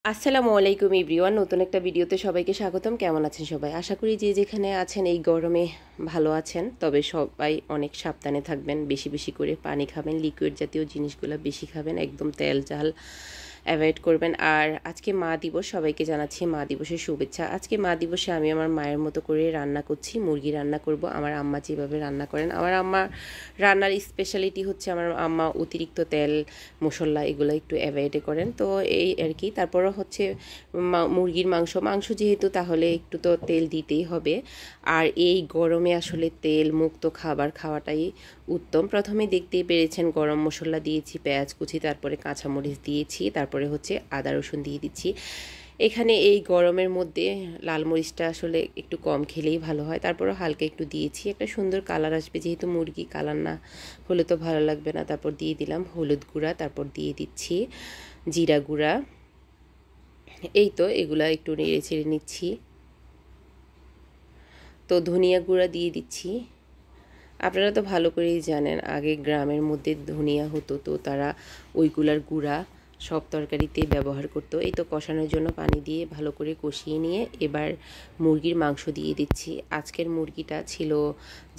আসসালামু আলাইকুম এভরিওয়ান, নতুন একটা ভিডিওতে সবাইকে স্বাগতম। কেমন আছেন সবাই? আশা করি যে যেখানে আছেন এই গরমে ভালো আছেন। তবে সবাই অনেক সাবধানে থাকবেন, বেশি বেশি করে পানি খাবেন, লিকুইড জাতীয় জিনিসগুলো বেশি খাবেন, একদম তেল ঝাল অ্যাভয়েড করবেন। আর আজকে মা দিবস, সবাইকে জানাচ্ছি মা দিবসের শুভেচ্ছা। আজকে মা দিবসে আমি আমার মায়ের মতো করে রান্না করছি, মুরগি রান্না করব। আমার আম্মা যেভাবে রান্না করেন, আমার আম্মার রান্নার স্পেশালিটি হচ্ছে আমার আম্মা অতিরিক্ত তেল মশলা এগুলো একটু অ্যাভয়েড করেন, তো এই আর কি। তারপরও হচ্ছে মুরগির মাংস যেহেতু, তাহলে একটু তো তেল দিতেই হবে। আর এই গরমে আসলে তেল মুক্ত খাবার খাওয়াটাই উত্তম। প্রথমে দেখতেই পেরেছেন গরম মশলা দিয়েছি, পেঁয়াজ কুচি, তারপরে কাঁচামরিচ দিয়েছি, তারপরে হচ্ছে আদা রসুন দিয়ে দিচ্ছি। এখানে এই গরমের মধ্যে লাল মরিচটা আসলে একটু কম খেলেই ভালো হয়। তারপরও হালকা একটু দিয়েছি, একটা সুন্দর কালার আসবে, যেহেতু মুরগি কালার না হলে তো ভালো লাগবে না। তারপর দিয়ে দিলাম হলুদ গুঁড়া, তারপর দিয়ে দিচ্ছি জিরা গুঁড়া। এই তো এগুলা একটু নেড়ে ছেড়ে নিচ্ছি। তো ধনিয়া গুঁড়া দিয়ে দিচ্ছি। আপনারা তো ভালো করেই জানেন, আগে গ্রামের মধ্যে ধনিয়া হতো, তো তারা ওইগুলার গুঁড়া সব তরকারিতে ব্যবহার করতো। এই তো কষানোর জন্য পানি দিয়ে ভালো করে কষিয়ে নিয়ে এবার মুরগির মাংস দিয়ে দিচ্ছি। আজকের মুরগিটা ছিল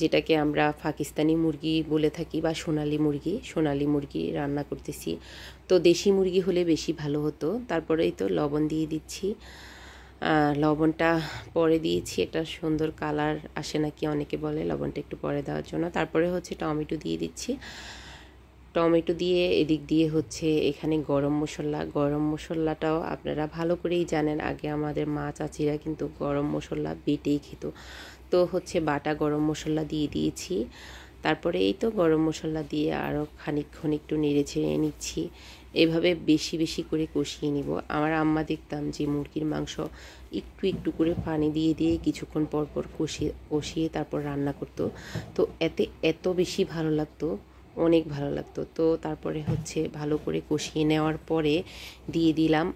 যেটাকে আমরা পাকিস্তানি মুরগি বলে থাকি, বা সোনালি মুরগি রান্না করতেছি। তো দেশি মুরগি হলে বেশি ভালো হতো। তারপরেই তো লবণ দিয়ে দিচ্ছি। লবণটা পরে দিয়েছি, একটা সুন্দর কালার আসে নাকি অনেকে বলে, লবণটা একটু পরে দেওয়ার জন্য। তারপরে হচ্ছে টমেটো দিয়ে দিচ্ছি। টমেটো দিয়ে এদিক দিয়ে হচ্ছে এখানে গরম মশলাটাও আপনারা ভালো করেই জানেন, আগে আমাদের মা চাচিরা কিন্তু গরম মশলা বেটেই খেত। তো হচ্ছে বাটা গরম মশলা দিয়ে দিয়েছি। তারপরে এই তো গরম মশলা দিয়ে আরও খানিকক্ষণ একটু নেড়ে ছেড়ে নিচ্ছি। এভাবে বেশি বেশি করে কষিয়ে নিব। আমার আম্মা দেখতাম যে মুরগির মাংস একটু একটু করে পানি দিয়ে দিয়ে কিছুক্ষণ পর পর কষিয়ে তারপর রান্না করতো। তো এত বেশি ভালো লাগতো, অনেক ভালো লাগতো। তো তারপরে হচ্ছে ভালো করে কষিয়ে নেওয়ার পরে দিয়ে দিলাম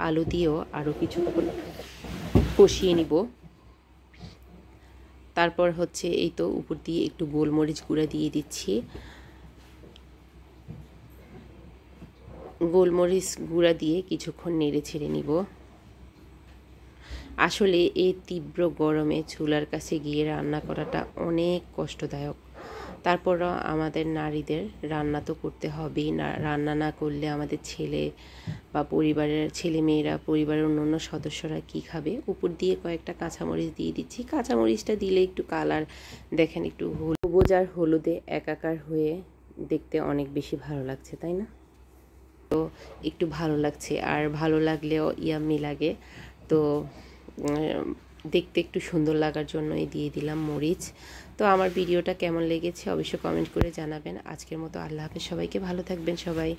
আলু দিয়েও আরও কিছুক্ষণ কষিয়ে নিব। তারপর হচ্ছে এই তো উপর দিয়ে একটু গোলমরিচ গুঁড়া দিয়ে দিচ্ছি। গোলমরিচ গুঁড়া দিয়ে কিছুক্ষণ নেড়ে ছেড়ে নিব। আসলে এই তীব্র গরমে চুলার কাছে গিয়ে রান্না করাটা অনেক কষ্টদায়ক। তারপরও আমাদের নারীদের রান্না তো করতে হবেই, না রান্না না করলে আমাদের ছেলে বা পরিবারের ছেলেমেয়েরা, পরিবারের অন্যান্য সদস্যরা কি খাবে। উপর দিয়ে কয়েকটা কাঁচামরিচ দিয়ে দিচ্ছি। কাঁচামরিচটা দিলে একটু কালার দেখেন, একটু সবুজ আর হলুদে একাকার হয়ে দেখতে অনেক বেশি ভালো লাগছে, তাই না? তো একটু ভালো লাগছে, আর ভালো লাগলেও ইয়াম্মি লাগে। তো দেখতে একটু সুন্দর লাগার জন্যই দিয়ে দিলাম মরিচ। তো আমার ভিডিওটা কেমন লেগেছে অবশ্যই কমেন্ট করে জানাবেন। আজকের মতো আল্লাহ হাফেজ, সবাইকে ভালো থাকবেন সবাই।